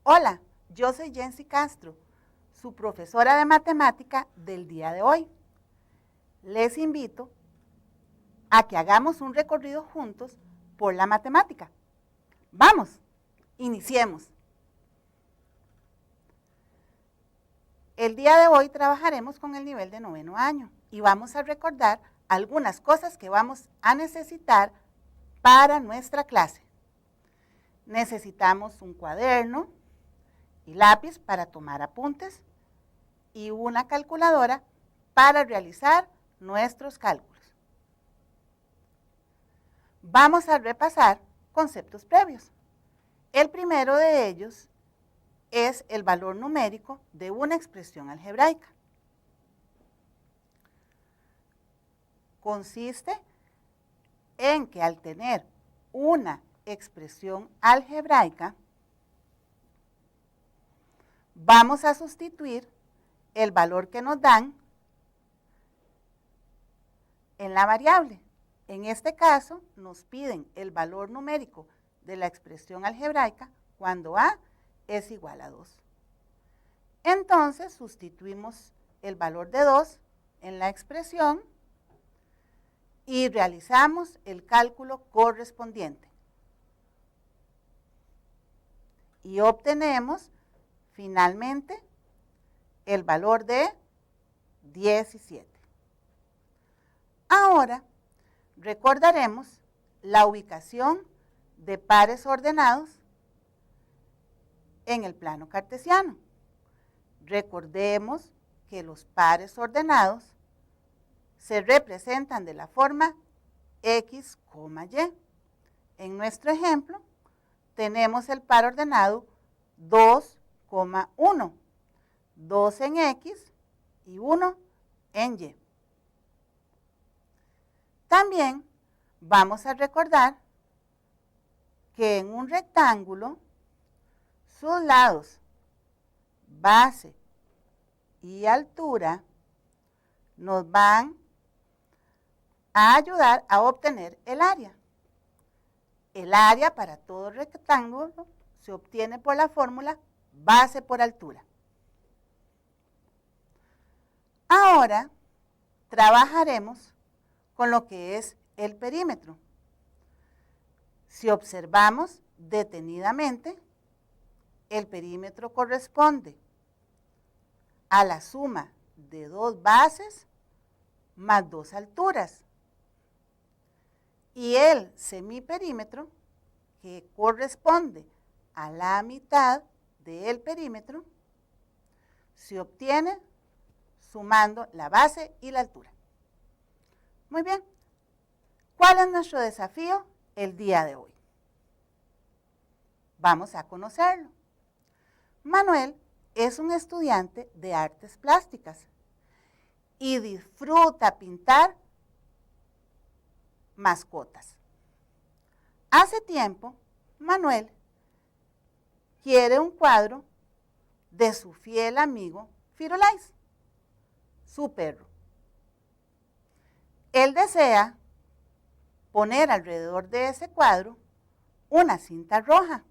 Hola, yo soy Jensi Castro, su profesora de matemática del día de hoy. Les invito a que hagamos un recorrido juntos por la matemática. Vamos, iniciemos. El día de hoy trabajaremos con el nivel de noveno año y vamos a recordar algunas cosas que vamos a necesitar para nuestra clase. Necesitamos un cuaderno y lápiz para tomar apuntes y una calculadora para realizar nuestros cálculos. Vamos a repasar conceptos previos. El primero de ellos es el valor numérico de una expresión algebraica. Consiste en que al tener una expresión algebraica, vamos a sustituir el valor que nos dan en la variable. En este caso, nos piden el valor numérico de la expresión algebraica cuando A es igual a 2. Entonces, sustituimos el valor de 2 en la expresión y realizamos el cálculo correspondiente. Y obtenemos finalmente el valor de 17. Ahora recordaremos la ubicación de pares ordenados en el plano cartesiano. Recordemos que los pares ordenados se representan de la forma X, Y. En nuestro ejemplo, tenemos el par ordenado 2, 1. 2 en X y 1 en Y. También vamos a recordar que en un rectángulo, sus lados, base y altura, nos van a ayudar a obtener el área. El área para todo rectángulo se obtiene por la fórmula base por altura. Ahora trabajaremos con lo que es el perímetro. Si observamos detenidamente, el perímetro corresponde a la suma de 2 bases más 2 alturas. Y el semiperímetro, que corresponde a la mitad del perímetro, se obtiene sumando la base y la altura. Muy bien. ¿Cuál es nuestro desafío el día de hoy? Vamos a conocerlo. Manuel es un estudiante de artes plásticas y disfruta pintar mascotas. Hace tiempo, Manuel quiere un cuadro de su fiel amigo Firulais, su perro. Él desea poner alrededor de ese cuadro una cinta roja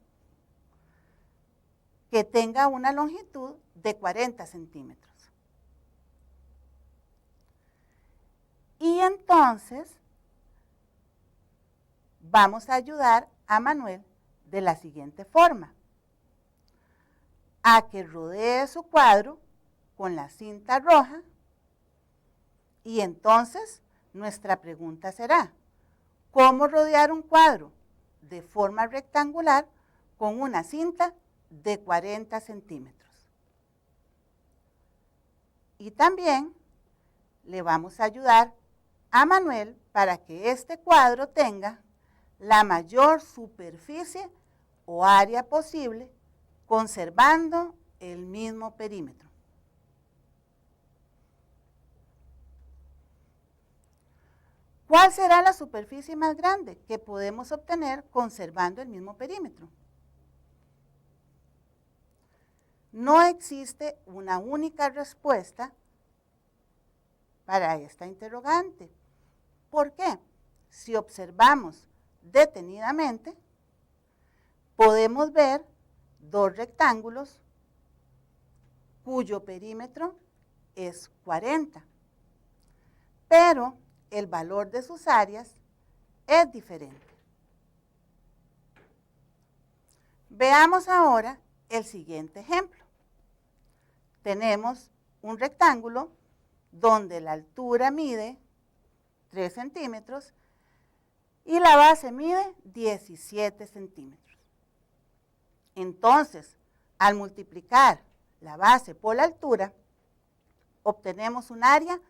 que tenga una longitud de 40 centímetros. Y entonces vamos a ayudar a Manuel de la siguiente forma: a que rodee su cuadro con la cinta roja. Y entonces nuestra pregunta será: ¿cómo rodear un cuadro de forma rectangular con una cinta de 40 centímetros? Y también le vamos a ayudar a Manuel para que este cuadro tenga la mayor superficie o área posible, conservando el mismo perímetro. ¿Cuál será la superficie más grande que podemos obtener conservando el mismo perímetro? No existe una única respuesta para esta interrogante. ¿Por qué? Si observamos detenidamente, podemos ver dos rectángulos cuyo perímetro es 40, pero el valor de sus áreas es diferente. Veamos ahora el siguiente ejemplo. Tenemos un rectángulo donde la altura mide 3 centímetros y la base mide 17 centímetros. Entonces, al multiplicar la base por la altura, obtenemos un área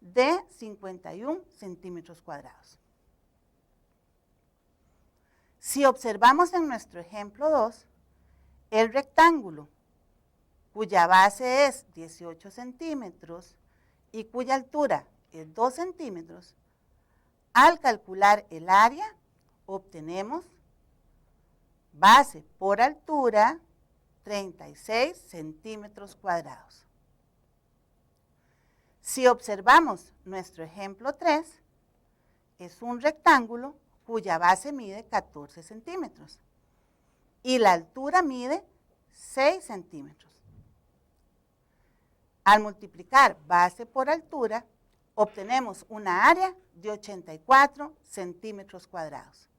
de 51 centímetros cuadrados. Si observamos en nuestro ejemplo 2, el rectángulo cuya base es 18 centímetros y cuya altura es 2 centímetros, al calcular el área, obtenemos base por altura 36 centímetros cuadrados. Si observamos nuestro ejemplo 3, es un rectángulo cuya base mide 14 centímetros y la altura mide 6 centímetros. Al multiplicar base por altura, obtenemos una área de 84 centímetros cuadrados.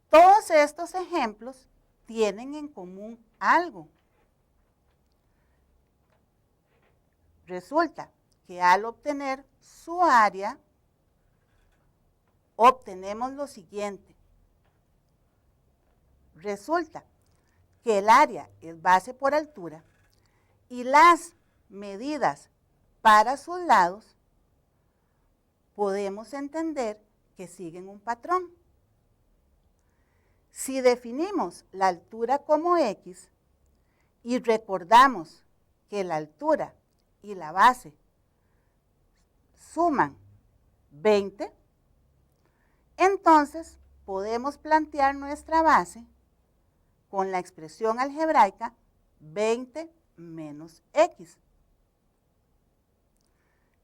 Todos estos ejemplos tienen en común algo. Resulta que al obtener su área, obtenemos lo siguiente. Resulta que el área es base por altura y las medidas para sus lados podemos entender que siguen un patrón. Si definimos la altura como X y recordamos que la altura y la base suman 20, entonces podemos plantear nuestra base con la expresión algebraica 20 menos X.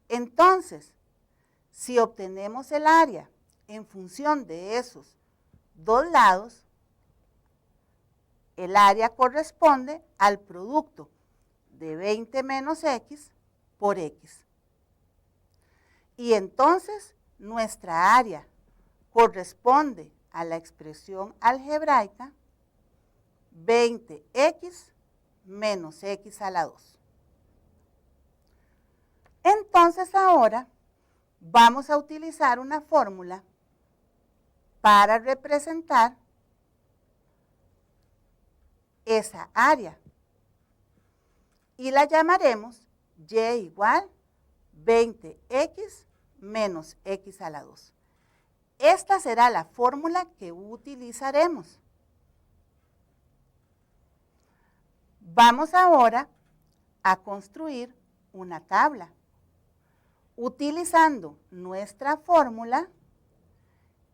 Entonces, si obtenemos el área en función de esos dos lados, el área corresponde al producto de 20 menos X por X. Y entonces nuestra área corresponde a la expresión algebraica 20X menos X a la 2. Entonces ahora vamos a utilizar una fórmula para representar esa área y la llamaremos Y igual 20X menos X a la 2. Esta será la fórmula que utilizaremos. Vamos ahora a construir una tabla utilizando nuestra fórmula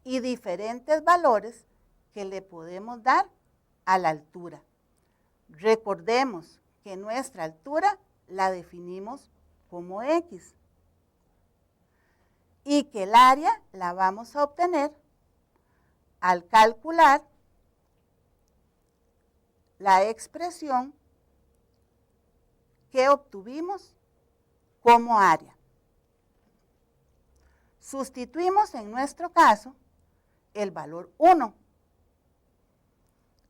y diferentes valores que le podemos dar a la altura. Recordemos que nuestra altura la definimos como X y que el área la vamos a obtener al calcular la expresión que obtuvimos como área. Sustituimos en nuestro caso el valor 1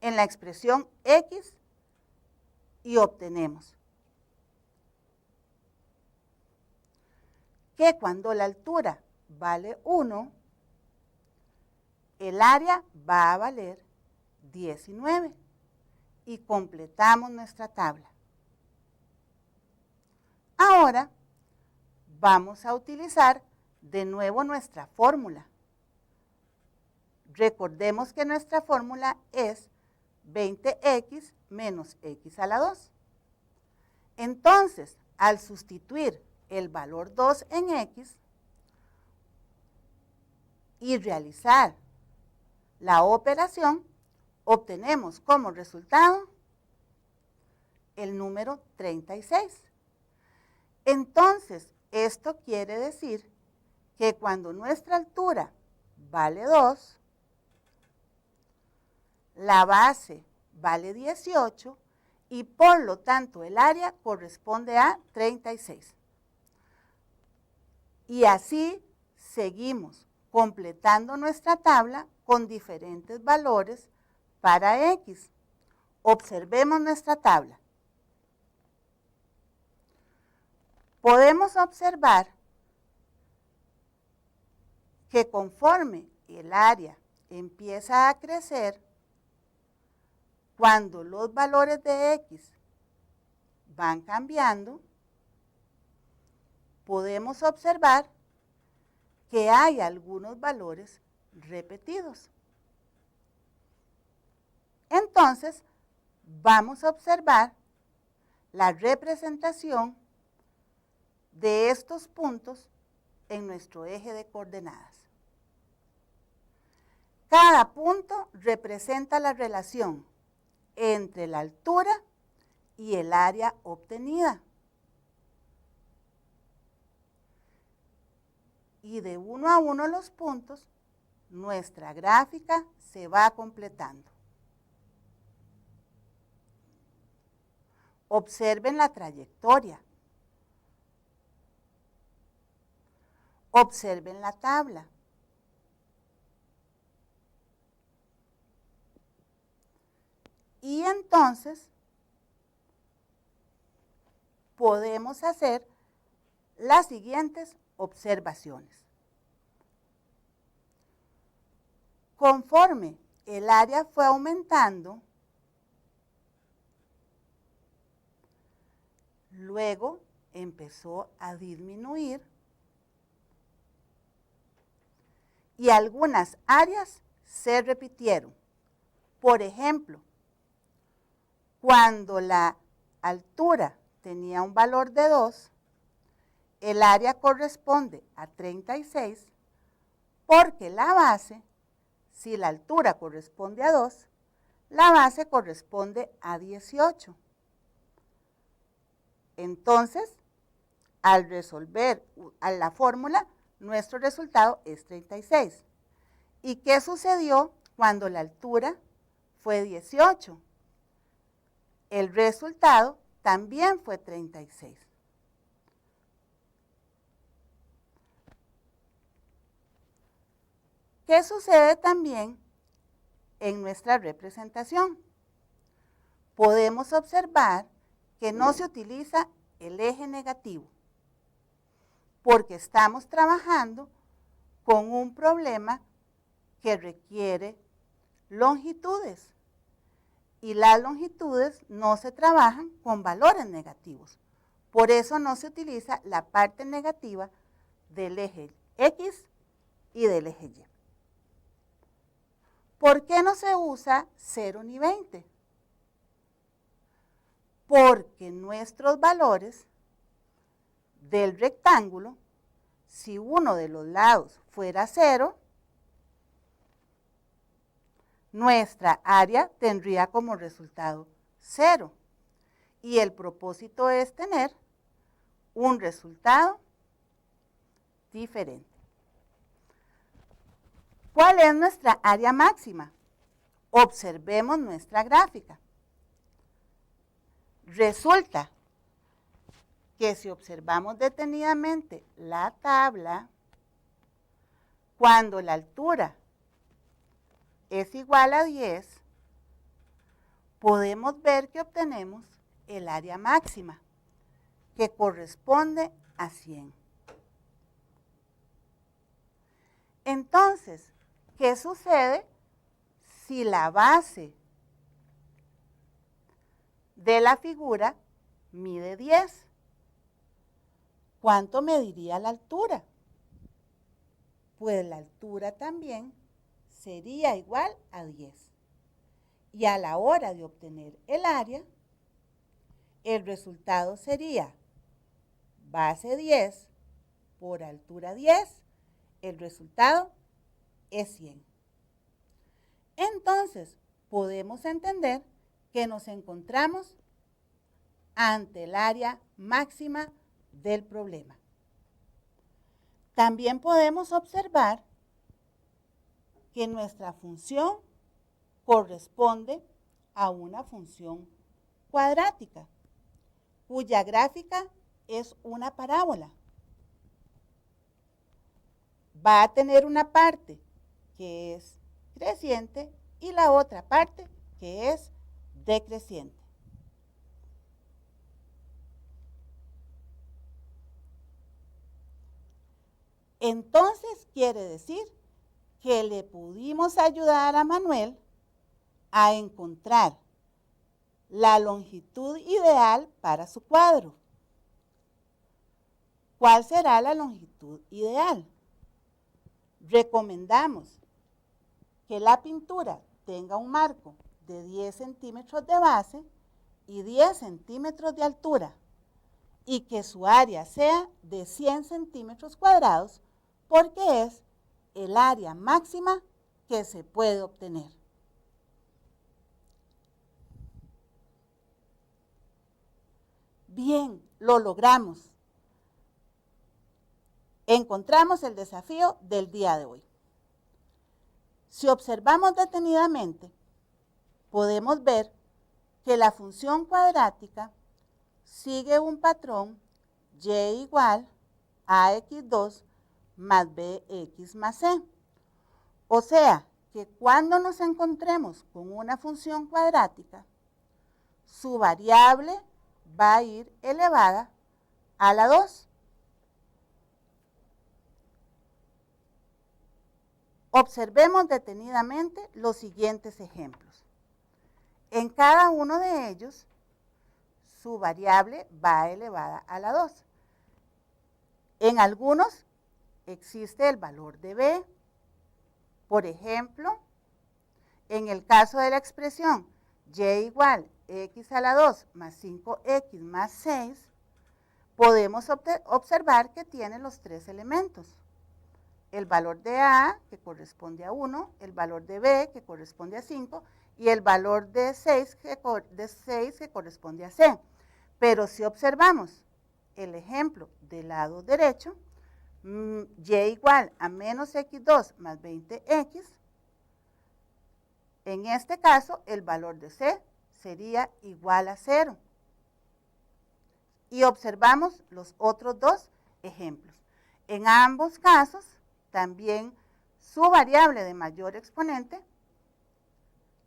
en la expresión X y obtenemos que cuando la altura vale 1, el área va a valer 19 y completamos nuestra tabla. Ahora vamos a utilizar de nuevo nuestra fórmula. Recordemos que nuestra fórmula es 20X menos X a la 2. Entonces, al sustituir el valor 2 en X y realizar la operación, obtenemos como resultado el número 36. Entonces, esto quiere decir que cuando nuestra altura vale 2, la base vale 18 y por lo tanto el área corresponde a 36. Y así seguimos completando nuestra tabla con diferentes valores para X. Observemos nuestra tabla. Podemos observar que conforme el área empieza a crecer, cuando los valores de X van cambiando, podemos observar que hay algunos valores repetidos. Entonces, vamos a observar la representación de estos puntos en nuestro eje de coordenadas. Cada punto representa la relación entre la altura y el área obtenida. Y de uno a uno los puntos, nuestra gráfica se va completando. Observen la trayectoria. Observen la tabla. Y entonces podemos hacer las siguientes observaciones. Conforme el área fue aumentando, luego empezó a disminuir y algunas áreas se repitieron. Por ejemplo, cuando la altura tenía un valor de 2, el área corresponde a 36, porque la base, si la altura corresponde a 2, la base corresponde a 18. Entonces, al resolver a la fórmula, nuestro resultado es 36. ¿Y qué sucedió cuando la altura fue 18? El resultado también fue 36. ¿Qué sucede también en nuestra representación? Podemos observar que no se utiliza el eje negativo, porque estamos trabajando con un problema que requiere longitudes. Y las longitudes no se trabajan con valores negativos. Por eso no se utiliza la parte negativa del eje X y del eje Y. ¿Por qué no se usa 0 ni 20? Porque nuestros valores del rectángulo, si uno de los lados fuera 0, nuestra área tendría como resultado 0. Y el propósito es tener un resultado diferente. ¿Cuál es nuestra área máxima? Observemos nuestra gráfica. Resulta que si observamos detenidamente la tabla, cuando la altura es igual a 10, podemos ver que obtenemos el área máxima, que corresponde a 100. Entonces, ¿qué sucede si la base de la figura mide 10? ¿Cuánto mediría la altura? Pues la altura también sería igual a 10. Y a la hora de obtener el área, el resultado sería base 10 por altura 10, el resultado es 100. Entonces, podemos entender que nos encontramos ante el área máxima del problema. También podemos observar que nuestra función corresponde a una función cuadrática, cuya gráfica es una parábola. Va a tener una parte que es creciente y la otra parte que es decreciente. Entonces quiere decir que le pudimos ayudar a Manuel a encontrar la longitud ideal para su cuadro. ¿Cuál será la longitud ideal? Recomendamos que la pintura tenga un marco de 10 centímetros de base y 10 centímetros de altura y que su área sea de 100 centímetros cuadrados porque es el área máxima que se puede obtener. Bien, lo logramos. Encontramos el desafío del día de hoy. Si observamos detenidamente, podemos ver que la función cuadrática sigue un patrón y igual a x2 más bx más c. O sea, que cuando nos encontremos con una función cuadrática, su variable va a ir elevada a la 2. Observemos detenidamente los siguientes ejemplos. En cada uno de ellos, su variable va elevada a la 2. En algunos existe el valor de b. Por ejemplo, en el caso de la expresión y igual x a la 2 más 5x más 6, podemos observar que tiene los tres elementos. El valor de a, que corresponde a 1, el valor de b, que corresponde a 5, y el valor de 6, que corresponde a c. Pero si observamos el ejemplo del lado derecho, y igual a menos x2 más 20x, en este caso el valor de c sería igual a 0. Y observamos los otros dos ejemplos. En ambos casos, también su variable de mayor exponente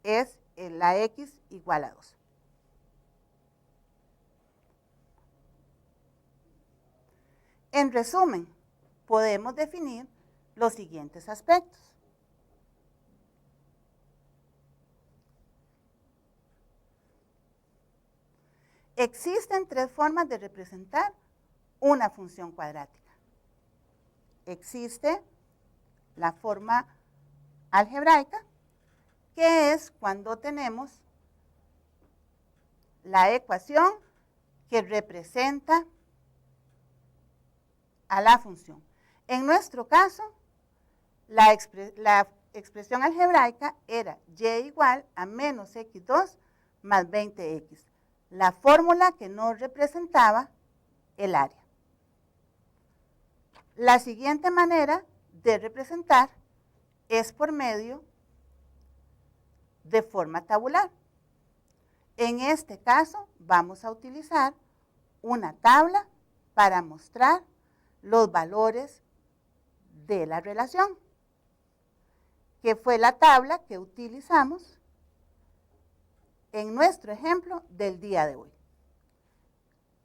es la x igual a 2. En resumen, podemos definir los siguientes aspectos. Existen tres formas de representar una función cuadrática. Existe la forma algebraica, que es cuando tenemos la ecuación que representa a la función. En nuestro caso, la expresión algebraica era y igual a menos x2 más 20x, la fórmula que nos representaba el área. La siguiente manera de representar es por medio de forma tabular. En este caso vamos a utilizar una tabla para mostrar los valores de la relación, que fue la tabla que utilizamos en nuestro ejemplo del día de hoy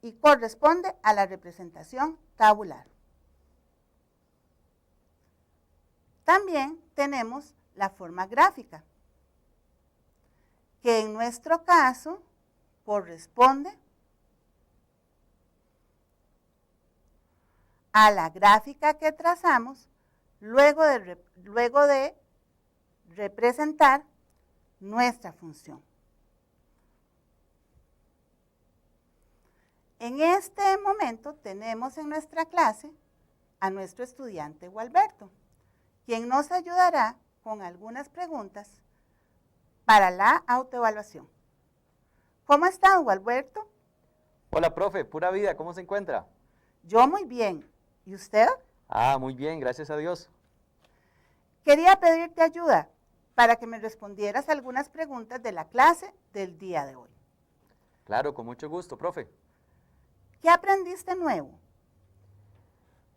y corresponde a la representación tabular. También tenemos la forma gráfica, que en nuestro caso corresponde a la gráfica que trazamos luego de representar nuestra función. En este momento tenemos en nuestra clase a nuestro estudiante Gualberto, quien nos ayudará con algunas preguntas para la autoevaluación. ¿Cómo está, Gualberto? Hola, profe, pura vida, ¿cómo se encuentra? Yo muy bien. ¿Y usted? Muy bien, gracias a Dios. Quería pedirte ayuda, para que me respondieras algunas preguntas de la clase del día de hoy. Claro, con mucho gusto, profe. ¿Qué aprendiste nuevo?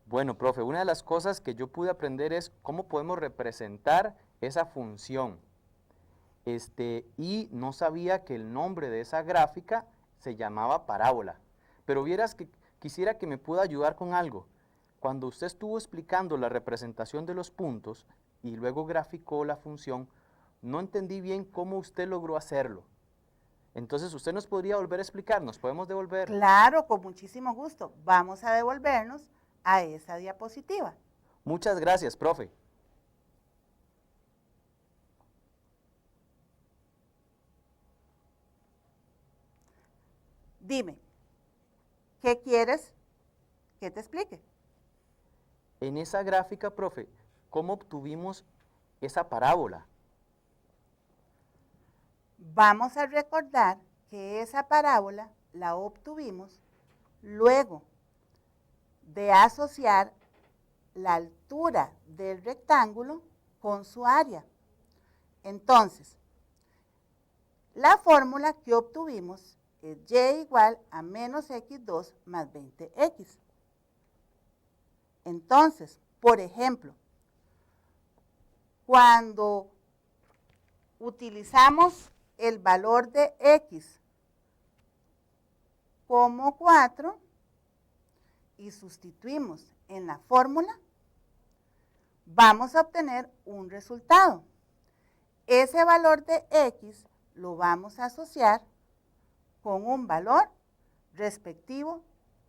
Bueno, profe, una de las cosas que yo pude aprender es cómo podemos representar esa función. Y no sabía que el nombre de esa gráfica se llamaba parábola. Pero vieras que quisiera que me pueda ayudar con algo. Cuando usted estuvo explicando la representación de los puntos y luego graficó la función, no entendí bien cómo usted logró hacerlo. Entonces, ¿usted nos podría volver a explicar? ¿Nos podemos devolver? Claro, con muchísimo gusto. Vamos a devolvernos a esa diapositiva. Muchas gracias, profe. Dime, ¿qué quieres que te explique? En esa gráfica, profe, ¿cómo obtuvimos esa parábola? Vamos a recordar que esa parábola la obtuvimos luego de asociar la altura del rectángulo con su área. Entonces, la fórmula que obtuvimos es y igual a menos x2 más 20x. Entonces, por ejemplo, cuando utilizamos el valor de x como 4 y sustituimos en la fórmula, vamos a obtener un resultado. Ese valor de x lo vamos a asociar con un valor respectivo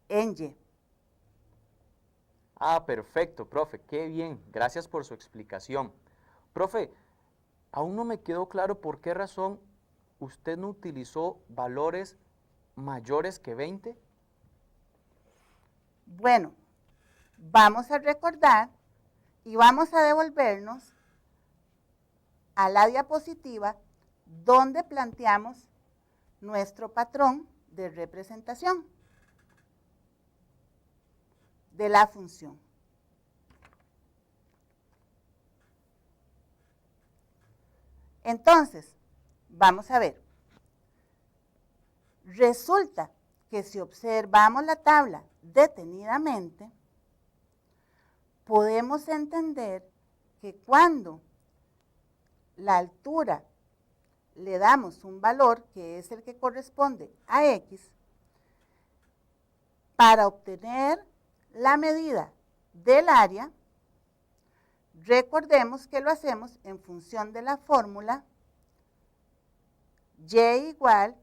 en y. Ah, perfecto, profe, qué bien. Gracias por su explicación. Profe, aún no me quedó claro por qué razón usted no utilizó valores mayores que 20. Bueno, vamos a recordar y vamos a devolvernos a la diapositiva donde planteamos nuestro patrón de representación de la función. Entonces, vamos a ver. Resulta que si observamos la tabla detenidamente, podemos entender que cuando la altura le damos un valor que es el que corresponde a x, para obtener la medida del área, recordemos que lo hacemos en función de la fórmula y igual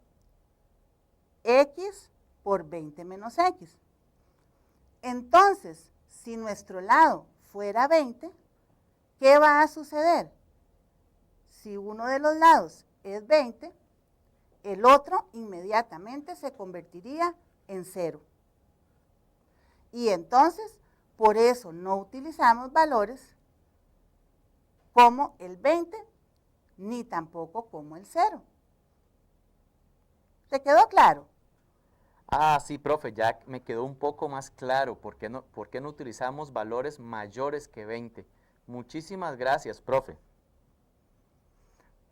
x por 20 menos x. Entonces, si nuestro lado fuera 20, ¿qué va a suceder? Si uno de los lados es 20, el otro inmediatamente se convertiría en 0. Y entonces, por eso no utilizamos valores como el 20, ni tampoco como el 0. ¿Te quedó claro? Ah, sí, profe, ya me quedó un poco más claro por qué no utilizamos valores mayores que 20. Muchísimas gracias, profe.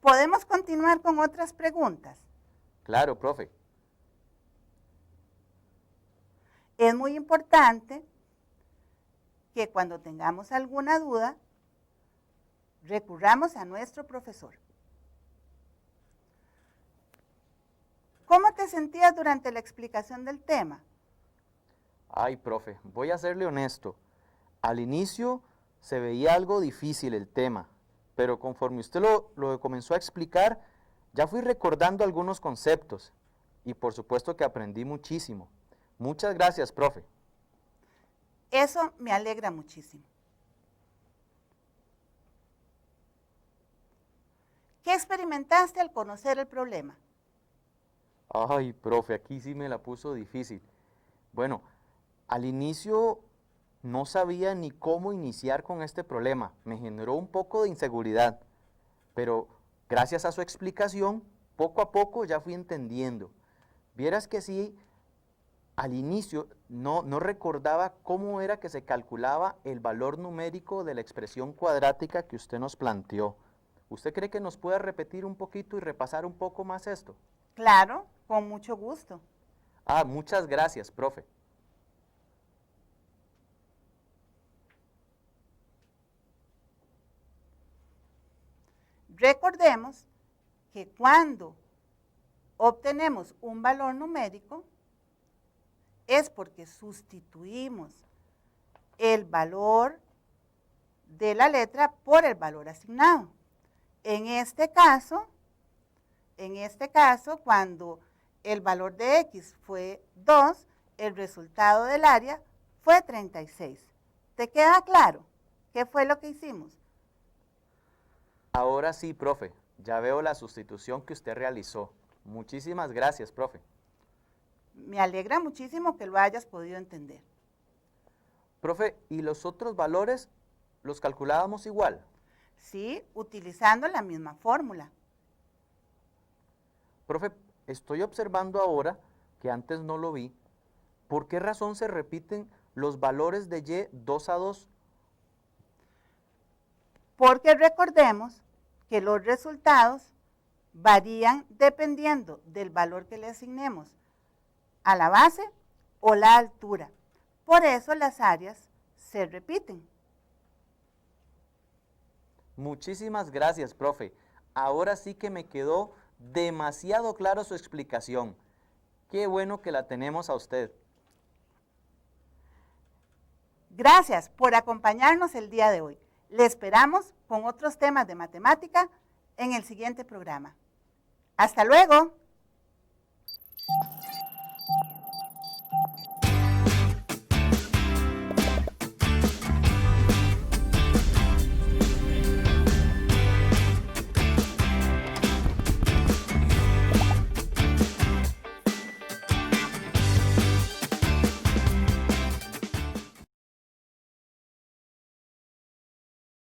Podemos continuar con otras preguntas. Claro, profe. Es muy importante que cuando tengamos alguna duda, recurramos a nuestro profesor. ¿Cómo te sentías durante la explicación del tema? Ay, profe, voy a serle honesto. Al inicio se veía algo difícil el tema, pero conforme usted lo comenzó a explicar, ya fui recordando algunos conceptos y por supuesto que aprendí muchísimo. Muchas gracias, profe. Eso me alegra muchísimo. ¿Qué experimentaste al conocer el problema? Ay, profe, aquí sí me la puso difícil. Bueno, al inicio no sabía ni cómo iniciar con este problema. Me generó un poco de inseguridad, pero gracias a su explicación, poco a poco ya fui entendiendo. Vieras que sí, al inicio no recordaba cómo era que se calculaba el valor numérico de la expresión cuadrática que usted nos planteó. ¿Usted cree que nos puede repetir un poquito y repasar un poco más esto? Claro, con mucho gusto. Ah, muchas gracias, profe. Recordemos que cuando obtenemos un valor numérico es porque sustituimos el valor de la letra por el valor asignado. En este caso, cuando el valor de X fue 2, el resultado del área fue 36. ¿Te queda claro qué fue lo que hicimos? Ahora sí, profe, ya veo la sustitución que usted realizó. Muchísimas gracias, profe. Me alegra muchísimo que lo hayas podido entender. Profe, ¿y los otros valores los calculábamos igual? Sí, utilizando la misma fórmula. Profe, estoy observando ahora, que antes no lo vi, ¿por qué razón se repiten los valores de Y 2 a 2? Porque recordemos que los resultados varían dependiendo del valor que le asignemos a la base o la altura. Por eso las áreas se repiten. Muchísimas gracias, profe. Ahora sí que me quedó demasiado claro su explicación. Qué bueno que la tenemos a usted. Gracias por acompañarnos el día de hoy. Le esperamos con otros temas de matemática en el siguiente programa. ¡Hasta luego!